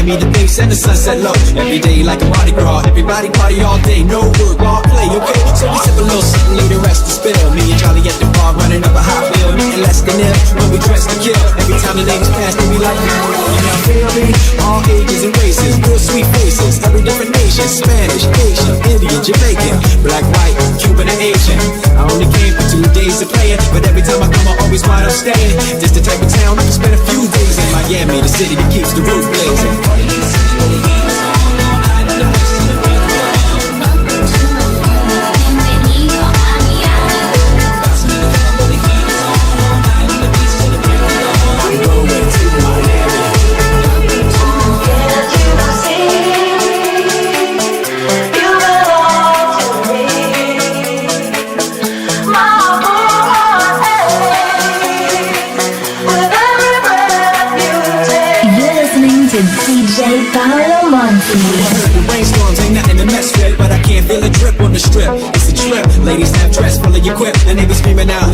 Miami, the bass and the sunset low. Every day like a Mardi Gras, everybody party all day, no work, all play, okay? So we sip a little something, leave the rest to spill. Me and Charlie at the bar running up a hot bill, nothing less than ill when we dress to kill. Every time the ladies pass, they be like, you know, feel me? All ages and races, real sweet faces, every different nation, Spanish, Asian, Indian, Jamaican, black, white, Cuban, and Asian. I only came for 2 days of playing, but every time I come, I always wind up staying. Just the type of town I can spend a few days in. Miami, the city that keeps the roof blazing. The rainstorms ain't nothing to mess with, but I can't feel a drip on the strip. It's a trip. Ladies have dress full of your quip, and they be screaming out.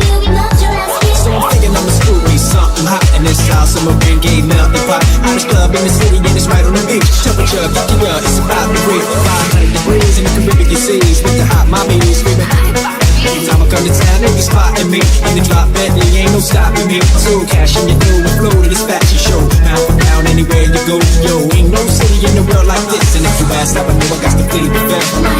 So I'm thinking I'ma scoop me something hot in this house. Summer rain gave melt the pot. Hottest club in the city, and it's right on the beach. Temperature, it's about to break 500 degrees in the Caribbean seas with the hot mommies screaming. Every time I come to town, they be spotting me in the drop Bentley, ain't no stopping me. So cash in your dough and flow to this fashion show. Pound for pound, anywhere you go, yo, ain't no city in the world like this. And if you ask, I know I got to plead the best.